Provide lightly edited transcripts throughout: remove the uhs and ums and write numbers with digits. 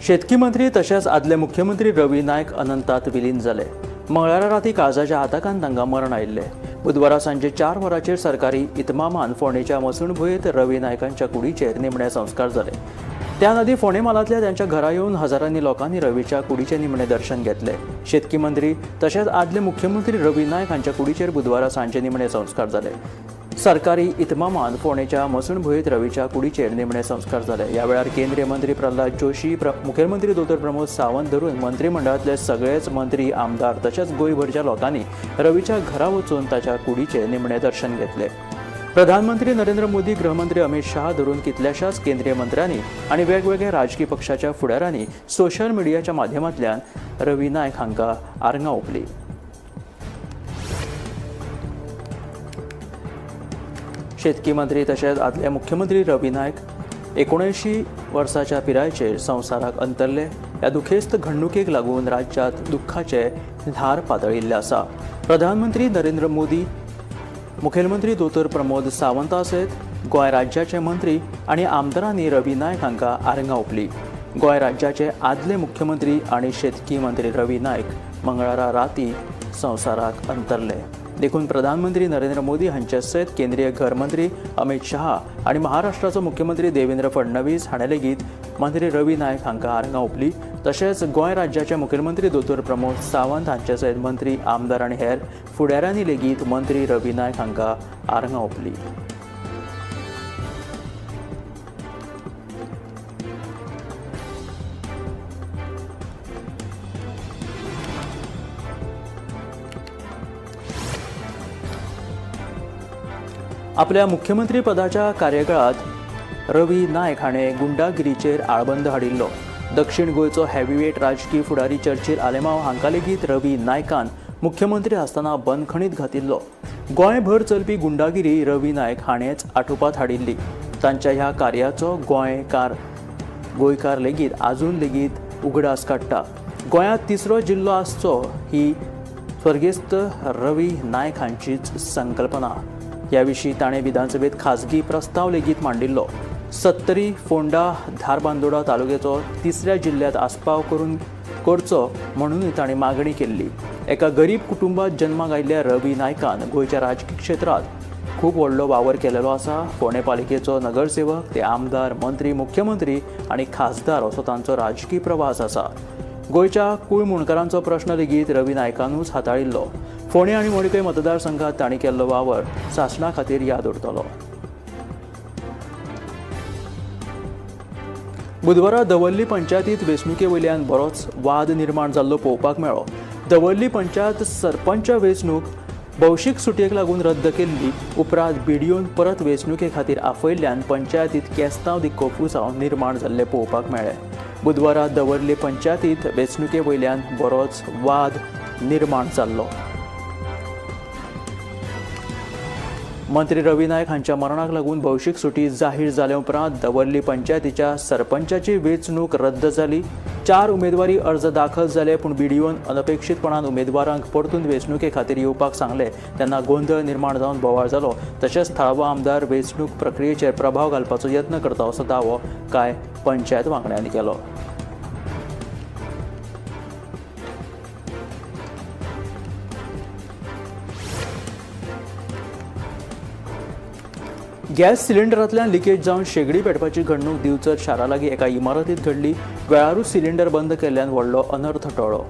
शेतकी मंत्री तशेंच आदले मुख्यमंत्री रवी नायक अनंतात विलीन जाले। मंगळारा राती काळजाच्या आताकान तांकां मरण आयिल्लें। बुधवारा सांजे 4 वरांचेर सरकारी इतमामान फोंडेच्या मसणभुंयेंत रवी नायकांच्या कुडीचेर निमणे संस्कार जाले। त्या नदी फोंडे म्हालांतल्या त्यांच्या घरा येवन हजारांनी लोकांनी रवीच्या कुडीचें निमणे दर्शन घेतले। शेतकी मंत्री तशेंच आदले मुख्यमंत्री रवी नायक हांच्या कुडीचेर बुधवारा सांजे निमणे संस्कार जाले। सरकारी इतमामान फोंडेच्या मसणभुंयेंत रवीच्या कुडीचेर निमणे संस्कार जाले। ह्या वेळार केंद्रीय मंत्री प्रल्हाद जोशी, मुखेलमंत्री दोतोर प्रमोद सावंत धरून मंत्रिमंडळांतले सगळेच मंत्री, आमदार तशेंच गोंयभरच्या लोकांनी रवीच्या घरा वचून ताच्या कुडीचें निमणे दर्शन घेतले। प्रधानमंत्री नरेंद्र मोदी, गृहमंत्री अमित शाह धरून कितल्याशाच केंद्रीय मंत्र्यांनी आणि वेगवेगळ्या राजकीय पक्षाच्या फुडाऱ्यांनी सोशल मिडियाच्या माध्यमांतल्यान रवी नायक हांकां आर्गां ओंपलीं। शेतकी मंत्री तशेंच आदले मुख्यमंत्री रवी नायक 79 वर्साच्या पिरायेचेर संवसाराक अंतरले। ह्या दुखेस्त घडणुकेक लागून राज्यांत दुख्खाचे ल्हार पातळिल्ले आसा। प्रधानमंत्री नरेंद्र मोदी, मुखेलमंत्री दोतोर प्रमोद सावंत सयत गोंय राज्याचे मंत्री आनी आमदारांनी रवी नायक हांकां आर्गां ओंपलीं। गोंय राज्याचे आदले मुख्यमंत्री आनी शेतकी मंत्री रवी नायक मंगळारा राती संवसाराक अंतरले। देखून प्रधानमंत्री नरेंद्र मोदी हांचे सयत केंद्रीय घर मंत्री अमित शाह आनी महाराष्ट्राचो मुख्यमंत्री देवेंद्र फडणवीस हाणें लेगीत मंत्री रवी नायक हांकां आर्गां ओंपलीं। तशेंच गोंय राज्याचे मुखेलमंत्री दोतोर प्रमोद सावंत हांचे सयत मंत्री, आमदार आनी हेर फुडाऱ्यांनी लेगीत मंत्री रवी नायक हांकां आर्गां ओंपलीं। आपल्या मुख्यमंत्री पदाच्या कार्यकाळात रवी नायक हाणें गुंडागिरीचेर आळबंद हाडिल्लो। दक्षिण गोंयचो हेवीवेट राजकीय फुडारी चर्चील आलेमांव हांकां लेगीत रवी नायकान मुख्यमंत्री आसतना बंदखणीत घातिल्लो। गोंयभर चलपी गुंडागिरी रवी नायक हाणेंच आटोपांत हाडिल्ली। तांच्या ह्या कार्याचो गोंयकार लेगीत आजून लेगीत उगडास काडटा। गोंयांत तिसरो जिल्लो आसचो ही स्वर्गेस्त रवी नायक हांचीच संकल्पना। ह्या विशीं ताणें विधानसभेत खाजगी प्रस्ताव लेगीत मांडिल्लो। 70 फोंडा धारबांदोडा तालुक्याचो तिसऱ्या जिल्ह्यात आस्पाव करचो म्हणून ताणें मागणी केल्ली। एका गरीब कुटुंबात जन्माक आयिल्ल्या रवी नायकान गोंयच्या राजकीय क्षेत्रांत खूब व्हडलो वावर केलेलो आसा। फोंडे पालिकेचो नगरसेवक ते आमदार, मंत्री, मुख्यमंत्री आनी खासदार असो तांचो राजकीय प्रवास आसा। गोंयच्या कुळ मुणकारांचो प्रश्न लेगीत रवी नायकानूच हाताळिल्लो। फोंडे आनी मडकय मतदारसंघात तांणी केल्लो वावर शासना खातीर याद उरतलो। बुधवारा दवर्ली पंचायतींत वेंचणुके वयल्यान बरोच वाद निर्माण जाल्लो पळोवपाक मेळ्ळो। दवर्ली पंचायत सरपंच वेंचणूक भौशीक सुटयेक लागून रद्द केल्ली उपरांत बीडीओन परत वेंचणुके खातीर आफयल्ल्यान पंचायतींत केस्तांव दिक्को पुसाव निर्माण जाल्ले पळोवपाक मेळ्ळे। बुधवारा दवर्ली पंचायतींत वेंचणुके वयल्यान बरोच वाद निर्माण जाल्लो। मंत्री रवी नायक हांच्या मरणाक लागून भौशीक सुटी जाहीर जाले उपरांत दवर्ली पंचायतीच्या सरपंचाची वेंचणूक रद्द जाली। 4 उमेदवारी अर्ज दाखल जाले, पूण बीडीओन अनपेक्षीतपणान उमेदवारांक परतून वेंचणुके खातीर येवपाक सांगले तेन्ना गोंधळ निर्माण जावन बोवाळ जालो। तशेंच थळावो आमदार वेंचणूक प्रक्रियेचेर प्रभाव घालपाचो यत्न करता असो दावो कांय पंचायत वांगड्यांनी केलो। गॅस सिलिंडरांतल्यान लिकेज जावन शेगडी पेटपाची घडणूक दिवचर शारा लागीं एका इमारतींत घडली। वेळारूच सिलिंडर बंद केल्ल्यान व्हडलो अनर्थ टळ्ळो।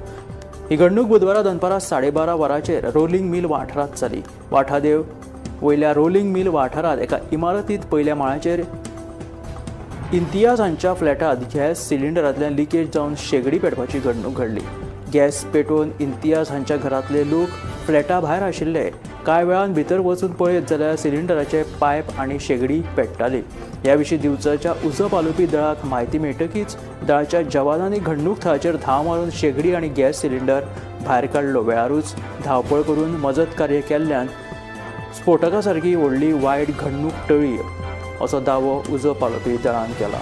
ही घडणूक बुधवारा दनपारां 12:30 वरांचेर रोलिंग मिल वाठारांत जाली। वाठादेव वयल्या रोलिंग मिल वाठारांत एका इमारतींत पयल्या माळ्याचेर इम्तियाज हांच्या फ्लॅटांत गॅस सिलिंडरांतल्यान लिकेज जावन शेगडी पेटपाची घडणूक घडली। गॅस पेटोवन इम्तियाज हांच्या घरांतले लोक फ्लॅटा भायर आशिल्ले। कांय वेळान भितर वचून पळयत जाल्यार सिलिंडराचे पायप आनी शेगडी पेट्टाली। ह्या विशीं दिवचरच्या उजो पालोवपी दळाक म्हायती मेळटकीच दळाच्या जवानांनी घडणूक थळाचेर धांव मारून शेगडी आनी गॅस सिलिंडर भायर काडलो। वेळारूच धांवपळ करून मजत कार्य केल्ल्यान स्फोटका सारकी व्हडली वायट घडणूक टळ्ळी असो दावो उजो पालोवपी दळान केला।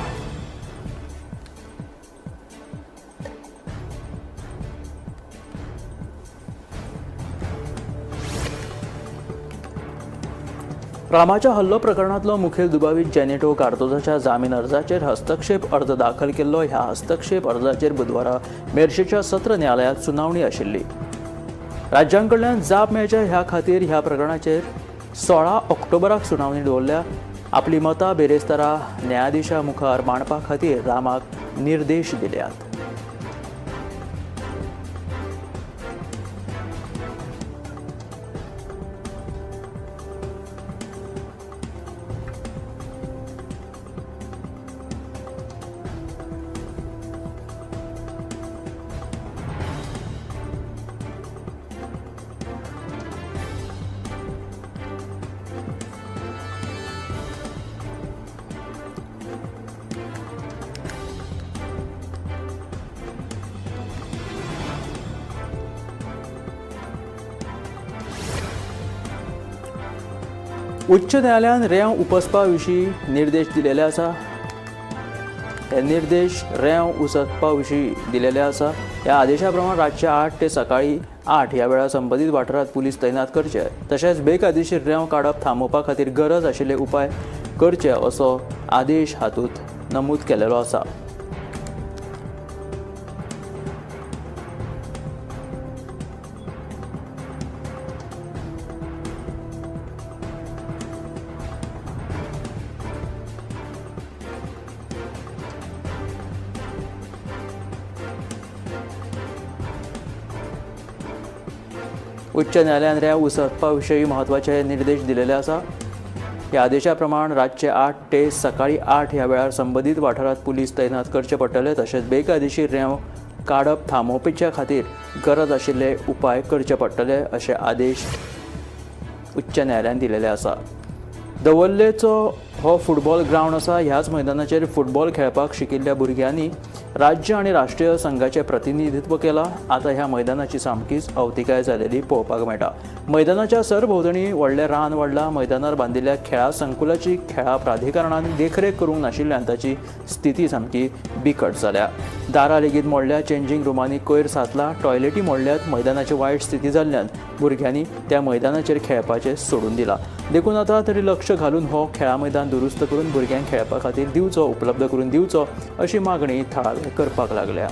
रामाच्या हल्लो प्रकरणातलो मुखेल दुबावीत जेनेटो कार्दोजाच्या जामीन अर्जाचेर हस्तक्षेप अर्ज दाखल केल्लो. ह्या हस्तक्षेप अर्जाचेर बुधवारा मेर्शेच्या सत्र न्यायालयात सुनावणी आशिल्ली. राज्यांकडल्यान जाप मेळचे ह्या खातीर ह्या प्रकरणाचेर 16 ऑक्टोबराक सुनावणी दवरल्या. आपली मतां बेरेस्तारा न्यायाधीशा मुखार मांडपा खातीर रामाक निर्देश दिल्यात. उच्च न्यायालयान रेंव उपसपा विशीं निर्देश दिलेले आसा. हे निर्देश रेंव उसपा विशीं दिलेले आसा. ह्या आदेशा प्रमाण रातचे 8 ते सकाळी 8 ह्या वेळार संबंदीत वाठारात पुलीस तैनात करचे तशेंच बेकायदेशीर रेंव काडप थांबोवपा खातीर गरज आशिल्ले उपाय करचे असो आदेश हातूंत नमूद केलेलो आसा. उच्च न्यायालयान रेंव उसपा विशीं म्हत्वाचे निर्देश दिलेले आसा. ह्या आदेशा प्रमाण रातचे 8 ते सकाळी 8 ह्या वेळार संबंदीत वाठारात पुलीस तैनात करचे पडटले तशेंच बेकायदेशीर रेंव काडप थांबोवपाचे खातीर गरज आशिल्ले उपाय करचे पडटले अशे आदेश उच्च न्यायालयान दिलेले आसा. दवर्लेचो हो फुटबॉल ग्रावंड आसा. ह्याच मैदानाचेर फुटबॉल खेळपाक शिकिल्ल्या भुरग्यांनी राज्य आनी राष्ट्रीय संघाचें प्रतिनिधित्व केलां. आतां ह्या मैदानाची सामकीच अवतिकाय जालेली पळोवपाक मेळटा. मैदानाच्या सरभोंवतणी व्हडलें रान वाडलां. मैदानार बांदिल्ल्या खेळा संकुलाची खेळा प्राधिकरणान देखरेख करूंक नाशिल्ल्यान ताची स्थिती सामकी बिकट जाल्या. दारां लेगीत मोडल्या. चेंजिंग रुमांनी कोयर साचला. टॉयलेटी मोडल्यात. मैदानाची वायट स्थिती जाल्ल्यान भुरग्यांनी त्या मैदानाचेर खेळपाचें सोडून दिलां. देखून आतां तरी लक्ष घालून हो खेळा मैदान दुरुस्त करून भुरग्यांक खेळपा खातीर दिवचो उपलब्ध करून दिवचो अशी मागणी थळावे करपाक लागल्या.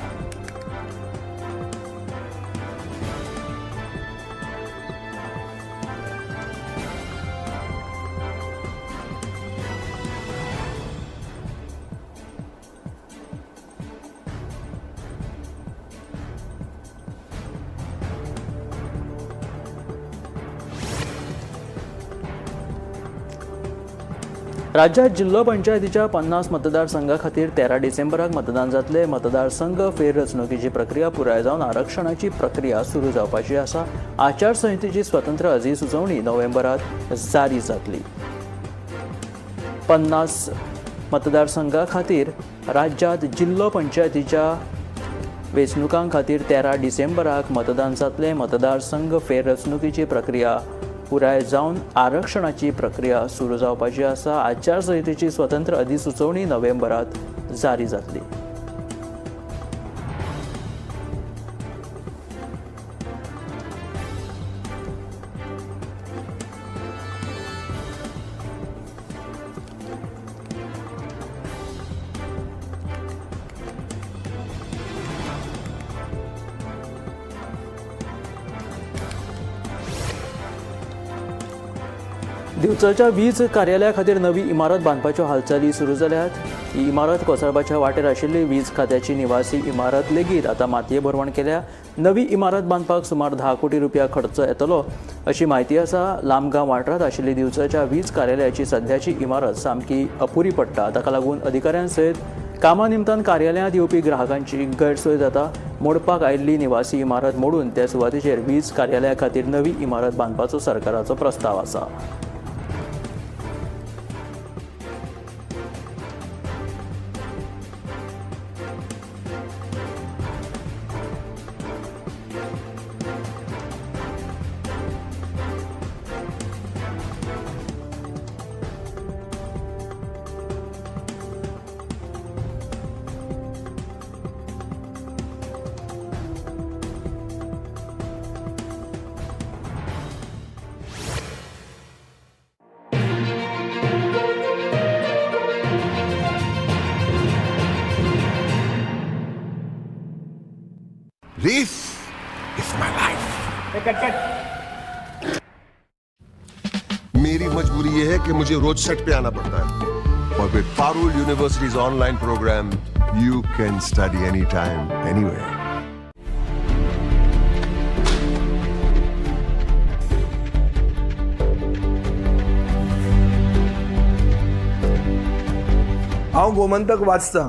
राज्यात जिल्लो पंचायतीच्या 50 मतदारसंघा खातीर 13 डिसेंबराक मतदान जातले. मतदारसंघ फेररचणुकीची प्रक्रिया पुराय जावन आरक्षणाची प्रक्रिया सुरू जावपाची आसा. आचारसंहितेची स्वतंत्र अधिसुचोवणी नोव्हेंबरात जारी जातली. 50 मतदारसंघा खातीर राज्यात जिल्लो पंचायतीच्या वेंचणुकां खातीर 13 डिसेंबराक मतदान जातले. मतदारसंघ फेररचणुकीची प्रक्रिया पुराय जावन आरक्षणाची प्रक्रिया सुरू जावपाची आसा. आचारसंहितेची स्वतंत्र अधिसुचोवणी नोव्हेंबरात जारी जातली. दिवचलच्या वीज कार्यालया खातीर नवी इमारत बांदपाच्यो हालचाली सुरू जाल्यात. ही इमारत कोसळपाच्या वाटेर आशिल्ली वीज खात्याची निवासी इमारत लेगीत आतां मातये भरवण केल्या. नवी इमारत बांदपाक सुमार 10 कोटी रुपया खर्च येतलो अशी माहिती आसा. लांबगांव वाठारांत आशिल्ली दिवचलच्या वीज कार्यालयाची सध्याची इमारत सामकी अपुरी पडटा. ताका लागून अधिकाऱ्यां सयत कामा निमतान कार्यालयांत येवपी ग्राहकांची गैरसोय जाता. मोडपाक आयिल्ली निवासी इमारत मोडून त्या सुवातेचेर वीज कार्यालया खातीर नवी इमारत बांदपाचो सरकाराचो प्रस्ताव आसा. This is my life. मेरी मजबूरी ये है कि मुझे रोज सेट पे आना पड़ता है, और with Parul universities online program you can study any time anywhere. हांव गोमंतक वाचतां.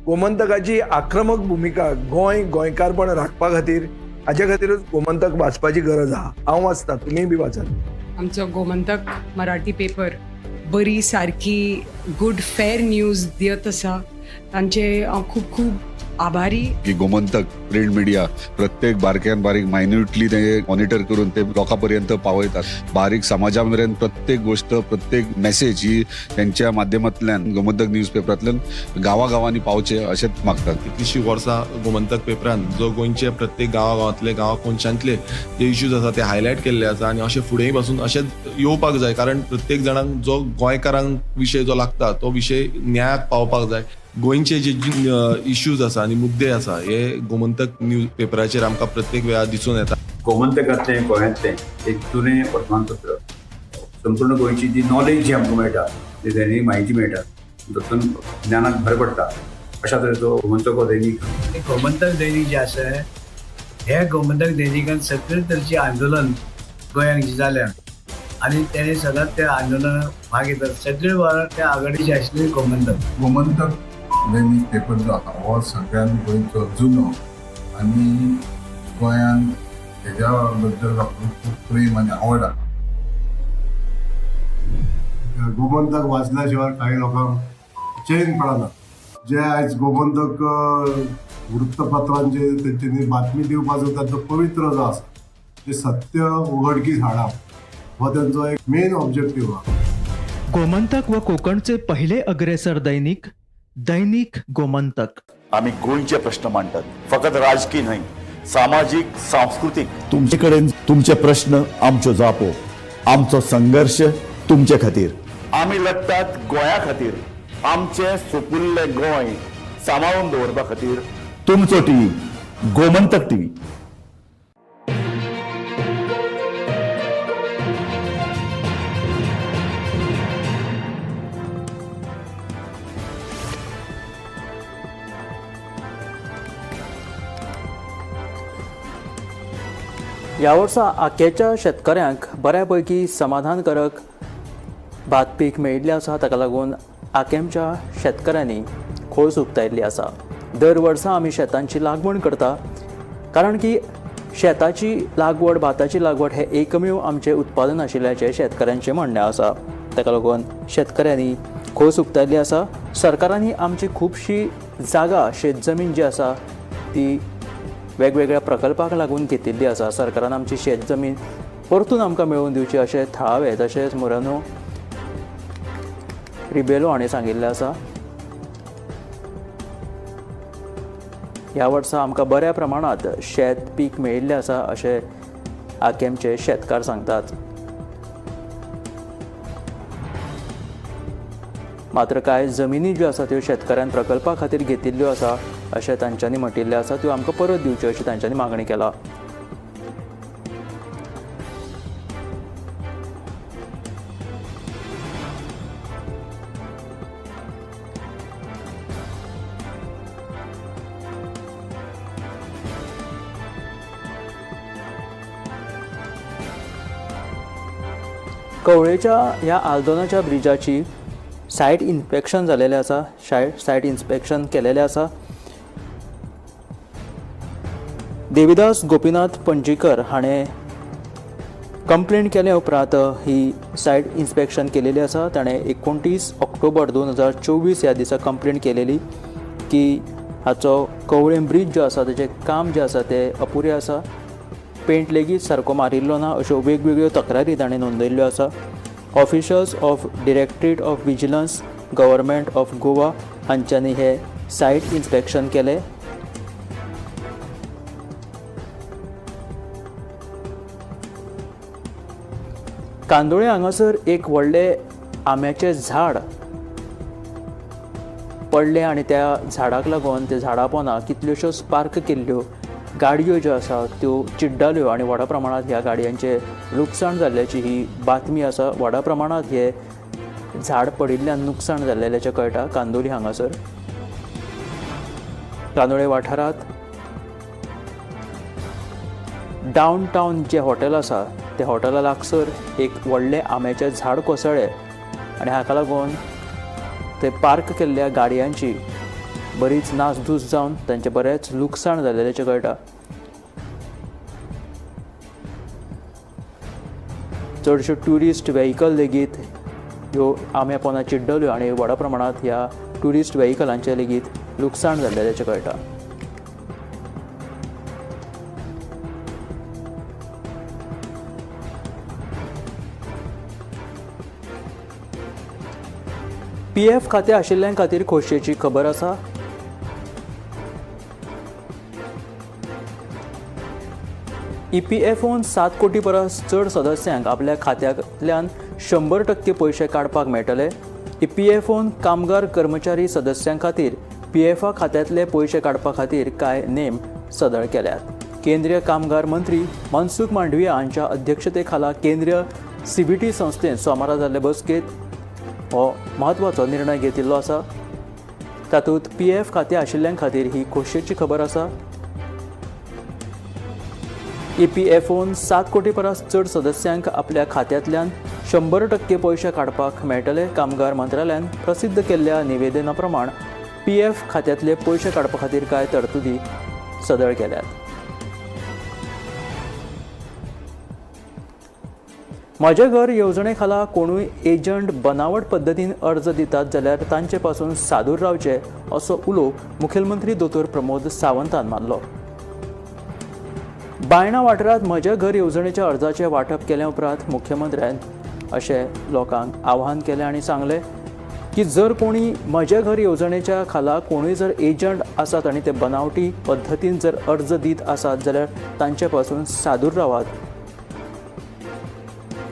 गोमंतकाची आक्रमक भूमिका गोंयकारपण राखपा खातीर हाचे खातीरच गोमंतक वाचपाची गरज आहा. हांव वाचतां, तुमीय बी वाचात. आमचो गोमंतक मराठी पेपर बरी सारकी गुड फेर न्यूज दियत आसा. तांचे हांव खूब खूब आभारी. की गोमंतक प्रिंट मिडिया प्रत्येक बारक्यान बारीक मायन्युटली ते मॉनिटर करून ते लोकांपर्यंत पावयतात. बारीक समाजापर्यंत प्रत्येक गोष्ट, प्रत्येक मेसेज ही त्यांच्या माध्यमांतल्यान गोमंतक न्यूज पेपरांतल्यान गांवागांवांनी पावचे अशेंच मागतात. कितलींशीं वर्सां गोमंतक पेपरान जो गोंयचे प्रत्येक गांवांतले कोनशांतले जे इश्यूज आसा ते हायलायट केल्ले आसा, आनी अशें फुडेंय पासून अशेंच येवपाक जाय. कारण प्रत्येक जाणांक जो गोंयकारांक विशय जो लागता तो विशय न्यायाक पावपाक जाय. गोंयचे जे इश्यूज आसा आनी मुद्दे आसा हे गोमंतक न्यूज पेपराचेर आमकां प्रत्येक वेळार दिसून येता. गोमंतकांतलें गोंयांतलें एक जुनें वर्तमानपत्र. संपूर्ण गोंयची जी नॉलेज जी आमकां मेळटा, जी दैनीक म्हायती मेळटा, तातूंत ज्ञानाक भर पडटा. अशा तरेचो गोमंतक हो दैनीक. गोमंतक दैनीक जे आसा हे गोमंतक दैनिकान सगळे तरेची आंदोलन गोंयांत जी जाल्या आनी तेणे सदांच त्या आंदोलनाक भाग घेतात. सगळे वेळार त्या आघाडीचे आशिल्ले गोमंतक दैनीक पेपर जो आसा हो सगळ्यान गोंयचो जुनो आनी गोंयान हेज्या बद्दल लोकांक खूब प्रेम आनी आवड आसा. गोमंतक वाचल्या शिवाय काही लोकांक चैन पडना. जे आयज गोमंतक वृत्तपत्रांचे तेंच्यांनी बातमी दिवपाचो ताचो पवित्र जो आसा ते सत्य उघडकीस हाडप हो तेंचो एक मेन ऑब्जेक्टीव आसा. गोमंतक व कोकणचे पहिले अग्रेसर दैनिक दैनिक गोमंतक. आम्ही गोंयचे प्रश्न मांडतात, फकत राजकीय न्हय, सामाजिक सांस्कृतिक. तुमचे कडेन तुमचे प्रश्न, आमच्यो जापो, आमचो संघर्ष तुमचे खातीर. आमी लढतात गोंया खातीर. आमचे सोपुल्ले गोंय सांबाळून दवरपा खातीर. तुमचो टीव्ही गोमंतक टीव्ही. ह्या वर्सा आख्याच्या शेतकऱ्यांक बऱ्यापैकी समाधानकारक भात पीक मेळिल्लें आसा. ताका लागून आकेमच्या शेतकऱ्यांनी खोस उक्तायिल्ली आसा. दर वर्सा आमी शेतांची लागवड करता, कारण की शेताची लागवड, भाताची लागवड हे एकमेव आमचें उत्पादन आशिल्ल्याचें शेतकऱ्यांचें म्हणणें आसा. ताका लागून शेतकऱ्यांनी खोस उक्तायिल्ली आसा. सरकारांनी आमची खुबशी जागा, शेतजमीन जी आसा ती वेगवेगळ्या प्रकल्पाक लागून घेतिल्ली आसा. सरकारान आमची शेतजमीन परतून आमकां मेळोवन दिवची अशें थळावे तशेंच मोरानो रिबेलो हांणी सांगिल्लें आसा. ह्या वर्सा आमकां बऱ्या प्रमाणांत शेत पीक मेळिल्लें आसा अशें आकेमचे शेतकार सांगतात. मात्र कांय जमिनी ज्यो आसा त्यो शेतकऱ्यान प्रकल्पा खातीर घेतिल्ल्यो आसा अशें तांच्यांनी म्हटिल्लें आसा. त्यो आमकां परत दिवच्यो अशी तांच्यांनी मागणी केला. कवळेच्या ह्या आल्दोनाच्या ब्रिजाची सायट इन्स्पेक्शन जालेलें आसा. सायट इन्स्पेक्शन केलेलें आसा. देविदास गोपीनाथ पणजीकर हाणें कंप्लेंट केले उपरांत ही सायट इन्स्पेक्शन केलेली आसा. ताणें 29 ऑक्टोबर 2024 ह्या दिसा कंप्लेंट केलेली की हाचो कवळें ब्रीज जो आसा ताचें काम जें आसा तें अपुरें आसा. पेंट लेगीत सारको मारिल्लो ना अश्यो वेगवेगळ्यो तक्रारी ताणें नोंदयल्ल्यो आसा. Officials of directorate of vigilance government of Goa हांच्यांनी हे सायट इन्स्पेक्शन केलें. कांदोळे हांगासर एक व्हडलें आंब्याचें झाड पडलें आनी त्या झाडाक लागून त्या झाडा पोंदा कितल्योश्योच स्पार्क केल्ल्यो गाडयो ज्यो आसा त्यो चिड्डाल्यो आनी व्हडा प्रमाणात ह्या गाडयांचे लुकसाण जाल्ल्याची ही बातमी आसा. व्हडा प्रमाणात हे झाड पडिल्ल्यान नुकसाण जाल्ल्याचें कळटा कांदोली हांगासर. कांदोळे वाठारांत डावन टावन जे हॉटेल आसा त्या हॉटेला लागसर एक व्हडलें आंब्याचें झाड कोसळ्ळें आनी हाका लागून ते पार्क केल्ल्या गाडयांची बरीच नासधूस जावन तांचें बरेंच लुकसाण जाल्ल्याचें कळटा. चडश्यो ट्युरिस्ट व्हेहिकल लेगीत ह्यो आंब्या पोंदा चिड्डल्यो आनी व्हडा प्रमाणांत ह्या ट्युरिस्ट व्हेहिकलांचें लेगीत लुकसाण जाल्ल्याचें कळटा. PF खातें आशिल्ल्यां खातीर खोशयेची खबर आसा. EPFOन 7 कोटी परस चड सदस्यांक आपल्या खात्यांतल्यान 100% पयशे काडपाक मेळटले. EPFOन कामगार कर्मचारी सदस्यां खातीर PF खात्यांतले पयशे काडपा खातीर कांय नेम सदळ केल्यात. केंद्रीय कामगार मंत्री मनसुख मांडविया हांच्या अध्यक्षते खाला केंद्रीय CBT संस्थेन सोमारा जाल्ले बसकेंत हो म्हत्वाचो निर्णय घेतिल्लो आसा. तातूंत PF खातें आशिल्ल्यां खातीर ही खोशयेची खबर आसा. EPFOन 7 कोटी परस चड सदस्यांक आपल्या खात्यांतल्यान 100% पयशे काडपाक मेळटले. कामगार मंत्रालयान प्रसिद्ध केल्ल्या निवेदना प्रमाण PF खात्यांतले पयशे काडपा खातीर कांय तरतुदी सदळ केल्यात. म्हजे घर येवजणे खाला कोणूय एजंट बनावट पद्दतीन अर्ज दितात जाल्यार तांचे पासून सादूर रावचे असो उलो मुखेलमंत्री दोतोर प्रमोद सावंतान मारलो. बायणा वाठारांत म्हजे घर येवजणेच्या अर्जाचें वांटप केले उपरांत मुख्यमंत्र्यान अशें लोकांक आवाहन केलें आनी सांगलें की जर कोणी म्हजे घर येवजणेच्या खाला कोणूय जर एजंट आसात आनी ते बनावटी पद्दतीन जर अर्ज दीत आसात जाल्यार तांचे पासून सादूर रावात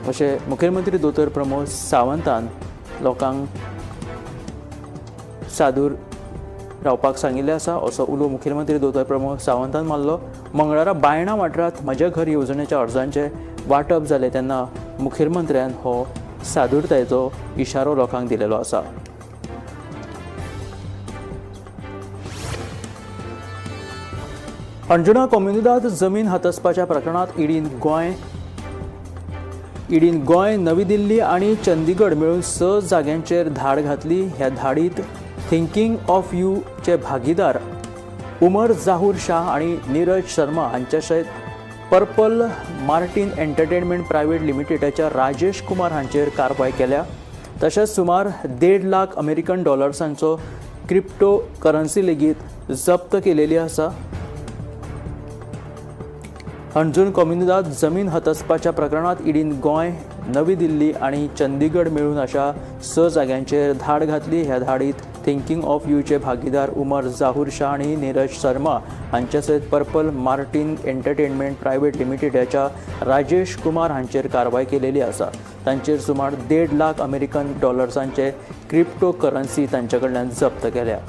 अशें मुखेलमंत्री दोतोर प्रमोद सावंतान लोकांक सादूर रावपाक सांगिल्लें आसा असो उलो मुखेलमंत्री दोतोर प्रमोद सावंतान मारलो. मंगळारा बायणा वाठारांत म्हज्या घर येवजणेच्या अर्जांचें वांटप जालें तेन्ना मुखेलमंत्र्यान हो सादूरतायेचो इशारो लोकांक दिलेलो आसा. अंजुना कम्युनिदाद जमीन हातसपाच्या प्रकरणात ईडीन गोंय, नवी दिल्ली आनी चंदीगड मेळून 6 जाग्यांचेर धाड घातली. ह्या धाडीत थिंकिंग ऑफ यूचे भागीदार उमर जाहूर शाह आनी नीरज शर्मा हांचे सयत पर्पल मार्टीन एंटरटेनमेंट प्रायवेट लिमिटेडाच्या राजेश कुमार हांचेर कारवाय केल्या. तशेंच सुमार $1.5 लाख अमेरिकन डॉलर्सांचो क्रिप्टो करन्सी लेगीत जप्त केलेली आसा. अंजुन कम्युनिदाद जमीन हतसपाच्या प्रकरणात ईडीन गोंय, नवी दिल्ली आनी चंदीगड मेळून अशा 6 जाग्यांचेर धाड घातली. ह्या धाडीत थिंकिंग ऑफ यूचे भागीदार उमर जाहूर शाह आनी नीरज शर्मा हांचे सयत पर्पल मार्टीन एंटरटेनमेंट प्रायवेट लिमिटेडाच्या राजेश कुमार हांचेर कारवाय केलेली आसा. तांचेर सुमार $1.5 लाख अमेरिकन डॉलर्सांचे क्रिप्टो करन्सी तांचे कडल्यान जप्त केल्या.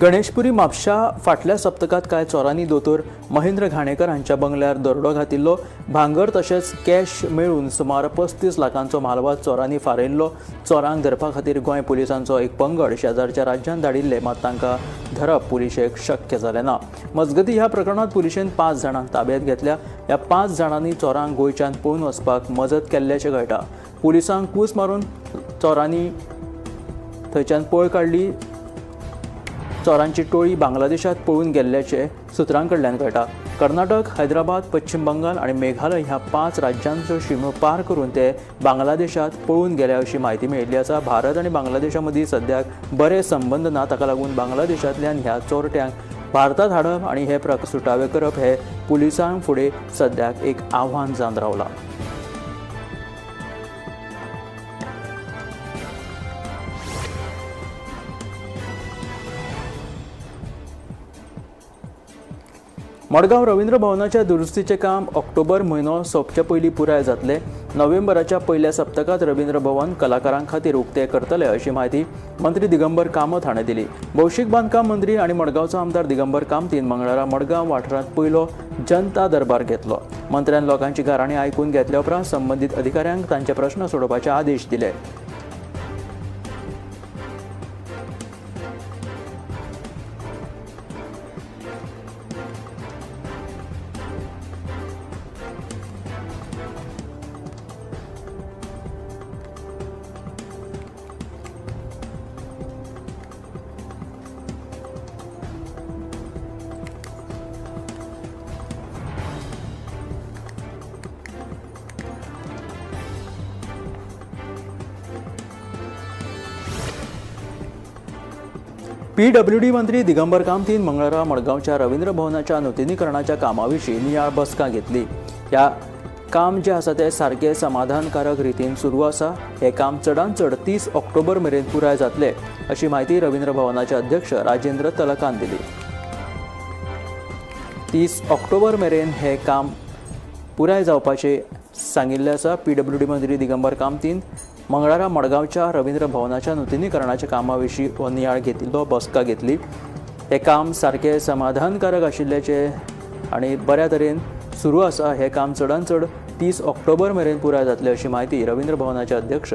गणेशपुरी म्हापशा फाटल्या सप्तकात कांय चोरांनी दोतोर महेंद्र घाणेकर हांच्या बंगल्यार दरोडो घातिल्लो. भांगर तशेंच कॅश मेळून सुमार 35 लाखांचो मालवाद चोरांनी फारयल्लो. चोरांक धरपा खातीर गोंय पुलिसांचो एक पंगड शेजारच्या राज्यांत धाडिल्ले, मात तांकां धरप पुलिशेक शक्य जालें ना. मजगतीं ह्या प्रकरणात पुलिशेन 5 जाणांक ताब्यांत घेतल्या. ह्या 5 जाणांनी चोरांक गोंयच्यान पळून वचपाक मजत केल्ल्याचें कळटा. पुलिसांक कूस मारून चोरांनी थंयच्यान पळ काडली. चोरांची टोळी बांगलादेशात पळून गेल्ल्याचे सुत्रां कडल्यान कळटा. कर्नाटक, हैदराबाद, पश्चिम बंगाल आनी मेघालय ह्या 5 राज्यांच्यो शिमो पार करून ते बांगलादेशात पळून गेल्या अशी माहिती मेळिल्ली आसा. भारत आनी बांगलादेशा मदीं सद्याक बरे संबंद ना, ताका लागून बांगलादेशांतल्यान ह्या चोरट्यांक भारतांत हाडप आनी हे सुटावे करप हे पुलिसां फुडें सद्याक एक आव्हान जावन रावलां. मडगांव रवींद्र भवनाच्या दुरुस्तीचें काम ऑक्टोबर म्हयनो सोंपचे पयलीं पुराय जातलें. नोव्हेंबराच्या पहिल्या सप्तकात रवींद्र भवन कलाकारां खातीर उक्ते करतले अशी माहिती मंत्री दिगंबर कामत हाणें दिली. भौशीक बांदकाम मंत्री आनी मडगांवचो आमदार दिगंबर कामतीन मंगळारा मडगांव वाठारांत पयलो जनता दरबार घेतलो. मंत्र्यान लोकांची गाराणी आयकून घेतल्या उपरांत संबंदीत अधिकाऱ्यांक तांचे प्रश्न सोडोवपाचे आदेश दिले. PWD मंत्री दिगंबर कामतीन मंगळारा मडगांवच्या रवींद्र भवनाच्या नूतनीकरणाच्या कामाविशीं नियाळ बसका घेतली. ह्या काम जे आसा ते सारके समाधानकारक रितीन सुरू आसा. हे काम चडांत चड 30 ऑक्टोबर मेरेन पुराय जातले अशी माहिती रवींद्र भवनाचे अध्यक्ष राजेंद्र तलकान दिली. 30 ऑक्टोबर मेरेन हे काम पुराय जावपाचे सांगिल्ले आसा. PWD मंत्री दिगंबर कामतीन मंगळारा मडगांवच्या रवींद्र भवनाच्या नूतनीकरणाच्या कामाविशीं हो नियाळ घेतिल्लो बसका घेतली. हे काम सारके समाधानकारक आशिल्ल्याचे आनी बऱ्या तरेन सुरू आसा. हे काम चडांत चड 30 ऑक्टोबर मेरेन पुराय जातले अशी माहिती रवींद्र भवनाचे अध्यक्ष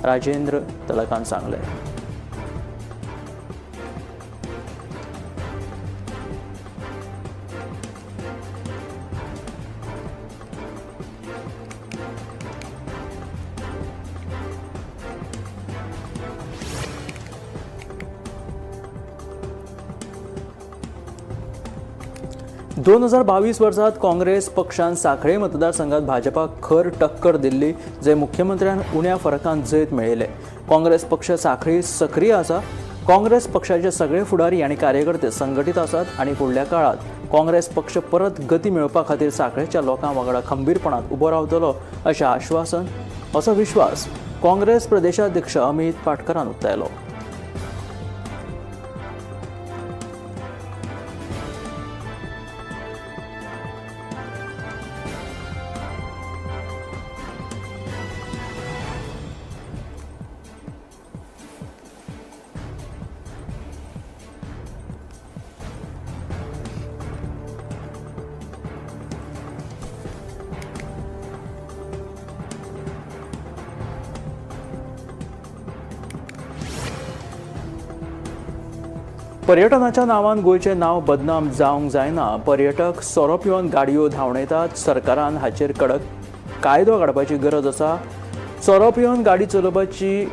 राजेंद्र तलकान सांगले. दोन 2022 वर्सात काँग्रेस पक्षान सांखळे मतदारसंघात भाजपाक खर टक्कर दिल्ली, जे मुख्यमंत्र्यान उण्या फरकान जैत मेळयले. काँग्रेस पक्ष सांखळी सक्रीय आसा. काँग्रेस पक्षाचे सगळे फुडारी आनी कार्यकर्ते संघटीत आसात आनी फुडल्या काळात काँग्रेस पक्ष परत गती मेळोवपा खातीर सांखळेच्या लोकां वांगडा खंबीरपणान उबो रावतलो अशें आश्वासन असो विश्वास काँग्रेस प्रदेशाध्यक्ष अमित पाटकरान उक्तायलो. पर्यटनाच्या नांवान गोंयचें नांव बदनाम जावंक जायना. पर्यटक सोरो पिवन गाडयो धांवणयतात. सरकारान हाचेर कडक कायदो काडपाची गरज आसा. सोरो पिवन गाडी चलोवपाची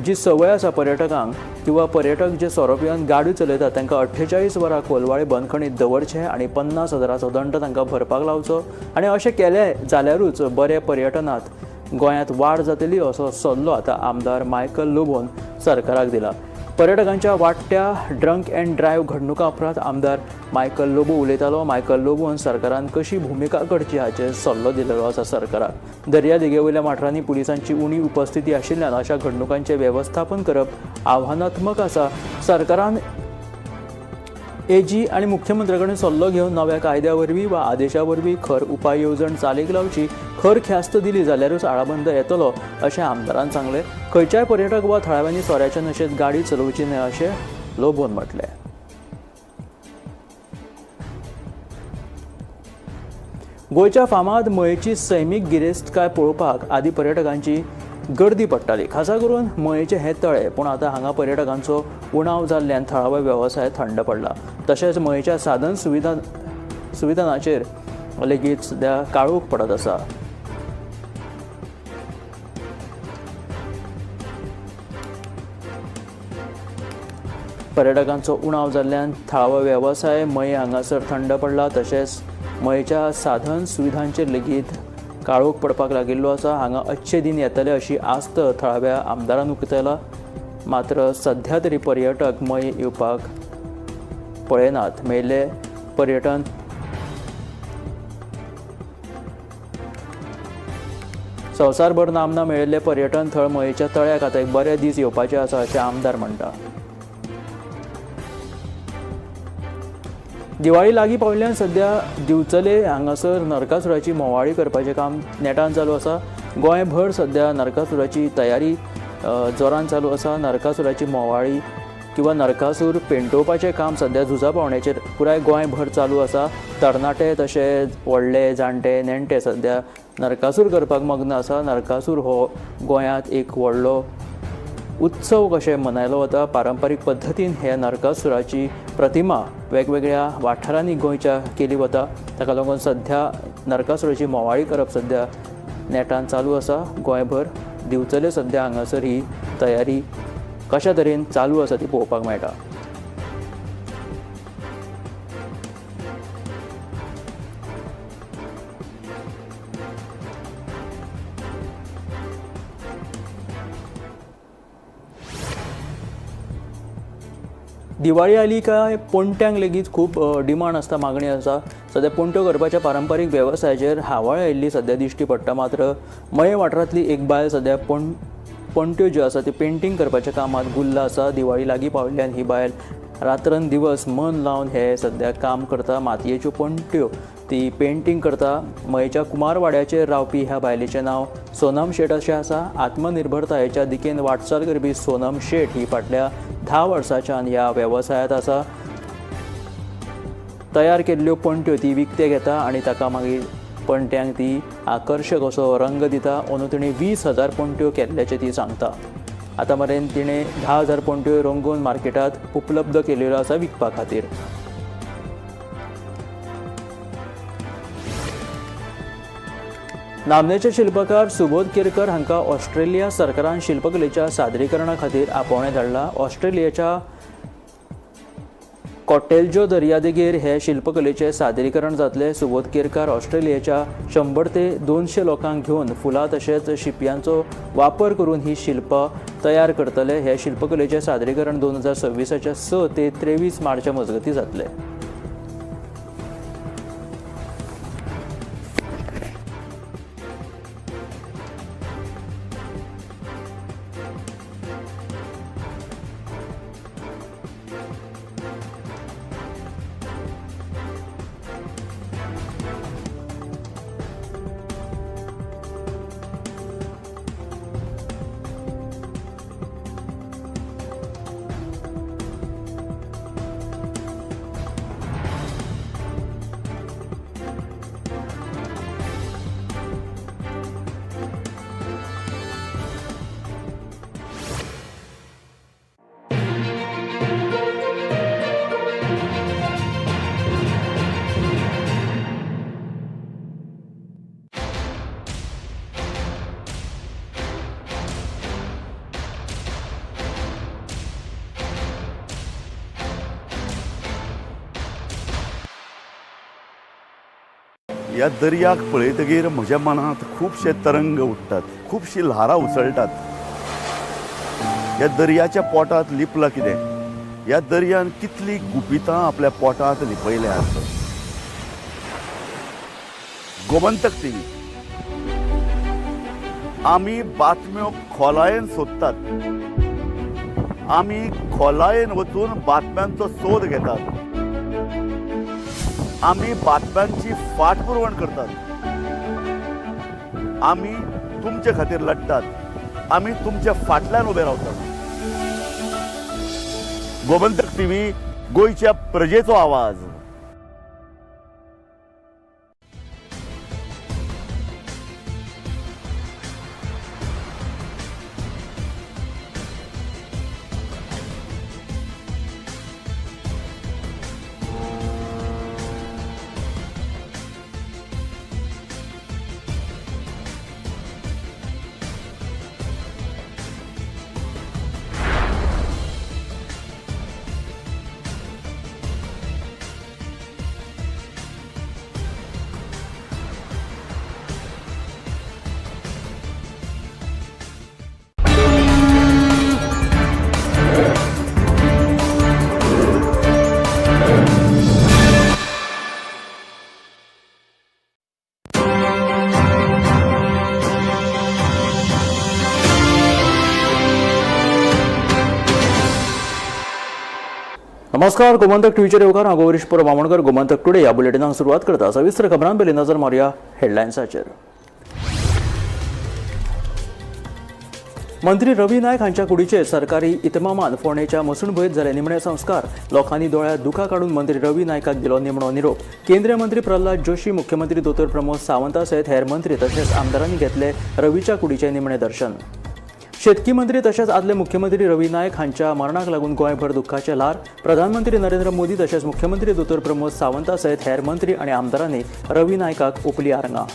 जी संवय आसा पर्यटकांक, किंवा पर्यटक जे सोरो पिवन गाडी चलयतात तांकां 48 वरां कोलवाळे बंदखणीत दवरचे आनी 50,000 दंड तांकां भरपाक लावचो. आनी अशें केलें जाल्यारूच बरे पर्यटनांत गोंयांत वाड जातली असो सल्लो आतां आमदार मायकल लोबोन सरकाराक दिला. पर्यटकांच्या वाडट्या ड्रंक अँड ड्रायव्ह घडणुका उपरांत आमदार मायकल लोबो उलयतालो. मायकल लोबोन सरकारान कशी भुमिका करची हाचेर सल्लो दिलेलो आसा सरकाराक. दर्या देगेवयल्या वाठारांनी पुलिसांची उणी उपस्थिती आशिल्ल्यान अशा घडणुकांचें वेवस्थापन करप आव्हानात्मक आसा. सरकारान एजी आनी मुख्यमंत्र्या कडेन सल्लो घेवन नव्या कायद्या वरवीं वा आदेशा वरवीं खर उपाय येवजण चालीक लावची, खर ख्यास्त दिली जाल्यारूच आळाबंद येतलो अशें आमदारान सांगलें. खंयच्याय पर्यटक वा थळाव्यांनी सोऱ्याच्या नशेंत गाडी चलोवची न्हय अशें लोबोन म्हटलें. गोंयच्या फामाद मयेची सैमीक गिरेस्तकाय पळोवपाक आदी पर्यटकांची गर्दी पडटाली. खासा करून मयेचे हे तळे. पूण आतां हांगा पर्यटकांचो उणाव जाल्ल्यान थळावो वेवसाय थंड पडला. तशेंच मयेच्या साधन सुविधांचेर लेगीत सध्या काळोख पडत आसा. पर्यटकांचो उणाव जाल्ल्यान थळावो वेवसाय मये हांगासर थंड पडला. तशेंच मयेच्या साधन सुविधांचेर लेगीत काळोख पडपाक लागिल्लो आसा. हांगा अच्छे दिन येतले अशी आस्त थळाव्या आमदारान उक्तायला. मात्र सध्या तरी पर्यटक मय येवपाक पळयनात. मेल्ले पर्यटन संवसारभर नामना मेळिल्ले पर्यटन थळ मयेच्या तळ्याक आतां एक बरे दीस येवपाचे आसा अशें आमदार म्हणटा. दिवाळी लागीं पाविल्ल्यान सध्या दिवचले हांगासर नरकासुराची मोवाळी करपाचें काम नेटान चालू आसा. गोंयभर सध्या नरकासुराची तयारी जोरान चालू आसा. नरकासुराची मोवाळी किंवा नरकासूर पेंटोवपाचें काम सध्या झुजा पावण्याचेर पुराय गोंयभर चालू आसा. तरणाटे तशेंच व्हडले जाणटे नेणटे सध्या नरकासूर करपाक मग्न आसा. नरकासूर हो गोंयांत एक व्हडलो उत्सव कशें मनयलो वता. पारंपारीक पद्दतीन हे नरकासुराची प्रतिमा वेगवेगळ्या वाठारांनी गोंयच्या केली वता. ताका लागून सध्या नरकासुराची मोवाळी करप सध्या नेटान चालू आसा. गोंयभर दिवचले सध्या हांगासर ही तयारी कशा तरेन चालू आसा ती पळोवपाक मेळटा. दिवाळी आली काय पोंट्यांक लेगीत खूब डिमांड आसता, मागणी आसा. सध्या पोंट्यो करपाच्या पारंपारीक वेवसायाचेर हावळ आयिल्ली सध्या दिश्टी पडटा. मात्र मये वाठारांतली एक बायल सध्या पोंट्यो ज्यो आसा त्यो पेंटींग करपाच्या कामात गुल्ल आसा. दिवाळी लागीं पाविल्ल्यान ही बायल रात्रन दिवस मन लावन हे सध्या काम करता. मातयेच्यो पोंट्यो ती पेंटींग करता. मयेच्या कुमारवाड्याचेर रावपी ह्या बायलेचें नांव सोनम शेट अशें आसा. आत्मनिर्भरतायेच्या दिकेन वाटचाल करपी सोनम शेट ही फाटल्या 10 वर्सांच्यान ह्या वेवसायांत आसा. तयार केल्ल्यो पोंट्यो ती विकते घेता आनी ताका मागीर पणट्यांक ती आकर्शक असो रंग दिता. अंदू तिणें 20,000 पोंट्यो केल्ल्याचें ती सांगता. आतां मेरेन तिणें 10,000 पोंट्यो रंगोवन मार्केटांत उपलब्ध केलेल्यो आसा विकपा खातीर. नामनेचे शिल्पकार सुबोध केरकर हांकां ऑस्ट्रेलिया सरकारान शिल्पकलेच्या सादरीकरणा खातीर आपोवणें धाडलां. ऑस्ट्रेलियाच्या कॉटेल्जो दर्यादेगेर हे शिल्पकलेचें सादरीकरण जातलें. सुबोध केरकार ऑस्ट्रेलियाच्या 100 ते 200 लोकांक घेवन फुलां तशेंच शिंपयांचो वापर करून ही शिल्पां तयार करतले. हे शिल्पकलेचें सादरीकरण 2026च्या 6 ते 23 मार्चा मजगतीं जातलें. ह्या दर्याक पळयतगीर म्हज्या मनांत खुबशे तरंग उठतात, खुबशीं ल्हारां उसळटात. ह्या दर्याच्या पोटांत लिपलां कितें? ह्या दर्यान कितलीं गुपितां आपल्या पोटांत लिपयल्यात. गोमंतक टीव्ही आमी बातम्यो खोलायेन सोदतात. आमी खोलायेन वचून बातम्यांचो सोद घेतात. आमी बातम्यांची फाटपुरवण करतात. आमी तुमचे खातीर लढटात. आमी तुमच्या फाटल्यान उबे रावतात. गोमंतक टीव्ही गोंयच्या प्रजेचो आवाज. नमस्कार, गोमंतक टीव्हीचेर येवकार. हांव गौरीश मामोणकर. गोमंतक टुडे ह्या बुलेटिनाक सुरवात करता. सविस्तर खबरां पयलीं नजर मारया हेडलायन्साचेर. मंत्री रवी नायक हांच्या कुडीचेर सरकारी इतमामान फोंडेच्या मसूणभयत जाले निमणे संस्कार. लोकांनी दोळ्यांत दुखां काडून मंत्री रवी नायकाक दिलो निमणो निरोप. केंद्रीय मंत्री प्रल्हाद जोशी, मुख्यमंत्री दोतोर प्रमोद सावंता सयत हेर मंत्री तशेंच आमदारांनी घेतले रवीच्या कुडीचें निमणे दर्शन. शेतकी मंत्री तशेंच आदले मुख्यमंत्री रवी नायक हांच्या मरणाक लागून गोंयभर दुख्खाचे ल्हार. प्रधानमंत्री नरेंद्र मोदी तशेंच मुख्यमंत्री दोतोर प्रमोद सावंता सयत हेर मंत्री आनी आमदारांनी रवी नायकाक ओपली आर्गां.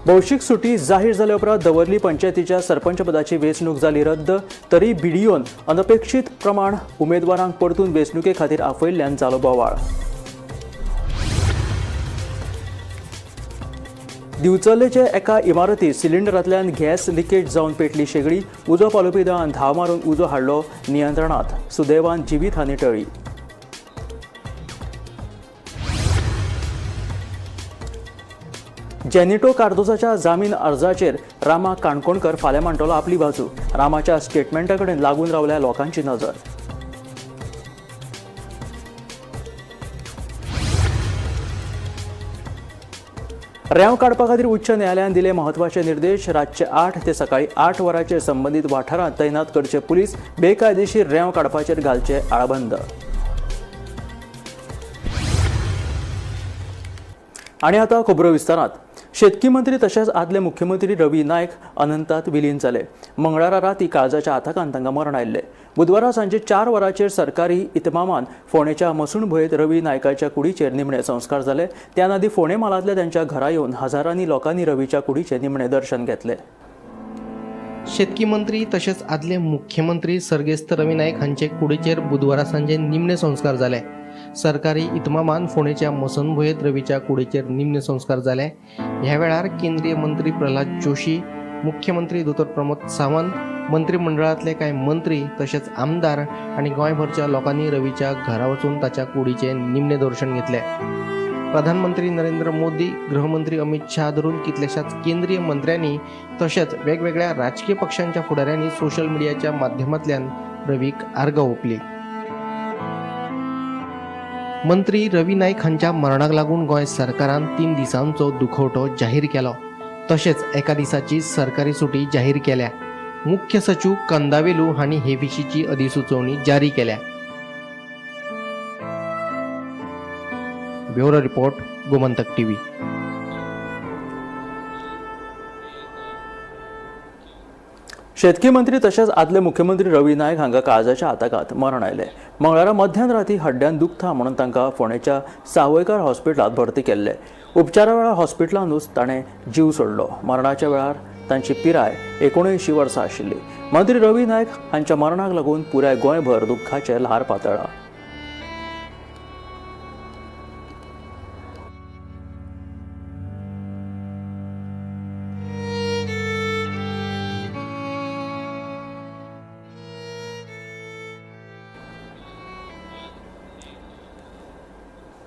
भौशीक सुटी जाहीर जाल्या उपरांत दवर्ली पंचायतीच्या सरपंच पदाची वेंचणूक जाली रद्द. तरी बीडीओन अनपेक्षीत प्रमाण उमेदवारांक परतून वेंचणुके खातीर आपयल्ल्यान जालो बोवाळ. दिवचल्लेचे एका इमारतीत सिलिंडरांतल्यान गॅस लिकेज जावन पेटली शेगडी. उजो पालोवपी दळान धांव मारून उजो हाडलो नियंत्रणांत. सुदैवान जिवीत हानी टळ्ळी. जेनिटो कार्दोजाच्या जामीन अर्जाचेर रामा काणकोणकर फाल्यां मांडटलो आपली बाजू. रामाच्या स्टेटमेंटा कडेन लागून रावल्या लोकांची नजर. रेंव काडपा खातीर उच्च न्यायालयान दिले म्हत्वाचे निर्देश. रातचे 8 ते सकाळी 8 वरांचेर संबंदीत वाठारांत तैनात करचे पुलीस. बेकायदेशीर रेंव काडपाचेर घालचे आळबंद. आनी आतां खबरो विस्तारांत. शेतकी मंत्री तशेंच आदले मुख्यमंत्री रवी नायक अनंतात विलीन जाले. मंगळारा राती काळजाच्या आताकान तांकां मरण आयिल्लें. बुधवारा सांजे 4 वरांचेर सरकारी इतमामान फोंडेच्या मसूणभयत रवी नायकाच्या कुडीचेर निमणे संस्कार जाले. त्या नदी फोंडे मालांतल्या तांच्या घरा येवन हजारांनी लोकांनी रवीच्या कुडीचे निमणे दर्शन घेतले. शेतकी मंत्री तशेंच आदले मुख्यमंत्री सर्गेस्त रवी नायक हांचे कुडीचेर बुधवारा सांजे निमणे संस्कार जाले. सरकारी इतमामान फोंडेच्या मसूणभयत रवीच्या कुडीचेर निमणे संस्कार जाले. ह्या वेळार केंद्रीय मंत्री प्रल्हाद जोशी, मुख्यमंत्री दोतोर प्रमोद सावंत, मंत्रिमंडळांतले कांय मंत्री तशेंच आमदार आनी गोंयभरच्या लोकांनी रवीच्या घरा वचून ताच्या कुडीचे निमणे दर्शन घेतले. प्रधानमंत्री नरेंद्र मोदी, गृहमंत्री अमित शाह धरून कितल्याशाच केंद्रीय मंत्र्यांनी तशेंच वेगवेगळ्या राजकीय पक्षांच्या फुडाऱ्यांनी सोशल मिडियाच्या माध्यमांतल्यान रवीक आर्गां ओंपली. मंत्री रवी नायक हांच्या मरणाक लागून गोंय सरकारान 3 दिसांचो दुखवटो जाहीर केलो. तशेंच एका दिसाची सरकारी सुटी जाहीर केल्या. मुख्य सचिव कंदावेलू हांणी हे विशींची अधिसुचोवणी जारी केल्या. Bureau report, Gomantak TV. शेतकी मंत्री तशेंच आदले मुख्यमंत्री रवी नायक हांकां काळजाच्या आताकांत मरण आयलें. मंगळारा मध्यान राती हड्ड्यान दुखता म्हणून तांकां फोंडेच्या सावयकार हॉस्पिटलांत भरती केल्ले. उपचारा वेळार हॉस्पिटलांतूच ताणें जीव सोडलो. मरणाच्या वेळार तांची पिराय 79 वर्सां आशिल्ली. मंत्री रवी नायक हांच्या मरणाक लागून पुराय गोंयभर दुख्खाचे ल्हार पातळ्ळा.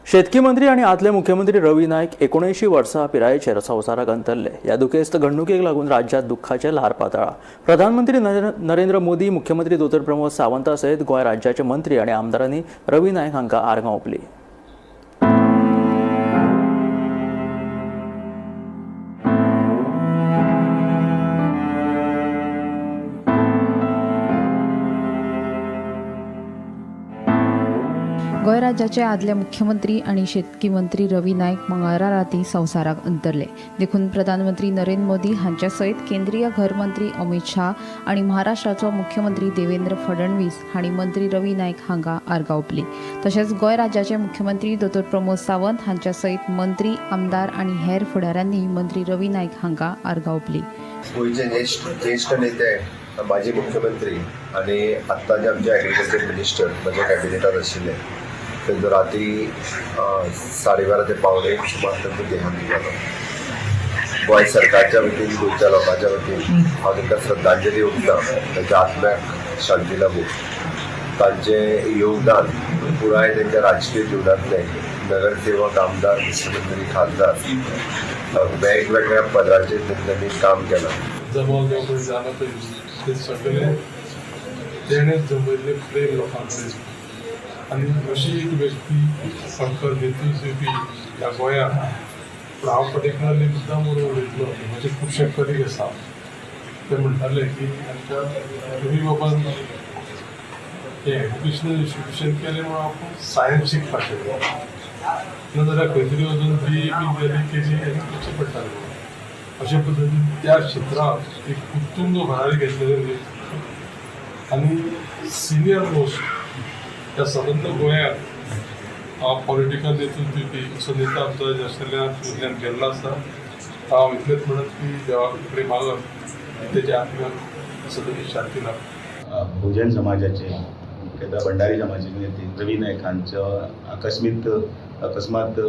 शेतकी मंत्री आणि आदले मुख्यमंत्री रवी नायक 79 वर्सां पिरायेचेर संवसाराक अंतरले. ह्या दुखेस्त घडणुकेक लागून राज्यांत दुख्खाचे ल्हार पातळ्ळा. प्रधानमंत्री नरेंद्र मोदी, मुख्यमंत्री दोतोर प्रमोद सावंता सयत गोंय राज्याचे मंत्री आनी आमदारांनी रवी नायक हांकां आर्गां ओंपली. गोंय राज्याचे आदले मुख्यमंत्री आणि शेतकी मंत्री रवी नायक मंगळारा राती संवसाराक अंतरले. देखून प्रधानमंत्री नरेंद्र मोदी हांच्या सयत केंद्रीय घर मंत्री अमित शाह आणि महाराष्ट्राचो मुख्यमंत्री देवेंद्र फडणवीस हांणी मंत्री रवी नायक हांकां आर्गां ओंपली. तशेंच गोंय राज्याचे मुख्यमंत्री दोतोर प्रमोद सावंत हांच्या सयत मंत्री, आमदार आणि हेर फुडाऱ्यांनी मंत्री रवी नायक हांकां आर्गां ओंपली. गोयचे ज्येष्ठ नेते, माजी मुख्यमंत्री आणि आत्ताचे आमचे ॲग्रिकल्चर मिनिस्टर म्हज्या कॅबिनेटात आशिल्ले. तेंचो राती 12:30 ते 1:15 सुमार तेंचो देहांत जालो. गोंय सरकारच्या वतीन, गोंयच्या लोकांच्या वतीन हांव तांकां श्रद्धांजली ओंपता. तांच्या आत्म्याक शांती लाभूं. तांचें योगदान पुराय तांच्या राजकीय जिवनांतलें नगरसेवक, आमदार, मुख्यमंत्री, खासदार वेगवेगळ्या पदांचेर तांच्यांनी काम केलां. जबाब जेवढे जाणं ते सगळे तेणे जमयल्ले प्रेम लोकां कडेन. आनी अशी एक व्यक्ती फक्त नेतृत्व ह्या गोंयांत पूण हांव पर्टिक्युलरली मुद्दाम उलयतलो म्हजे खुबशे कलीग आसा ते म्हणटाले की आमच्या रवी बाबान हे एड्युकेशनल इंस्टिट्यूशन केलें म्हणून आपूण सायन्स शिकपाक शकलो नाजाल्यार खंय तरी वचून BA बी केली आनी करचें पडटालें अशे पद्दतीन त्या क्षेत्रांत एक उत्तुंग भरारी घेतलेले आनी सिनियर मोस्ट त्या सबंद गोंयांत पॉलिटिकल नेतृत्व दिवपी असो नेता आमचो ऑस्ट्रेलियांतल्यान गेल्लो आसा हांव इतलेंच म्हणत की देवा कडेन मागत तेजे आत्म्याक सदांच शांती लाभ. बहुजन समाजाचे मुख्यतः भंडारी समाजाचे नेते रवी नायक हांचो अकस्मात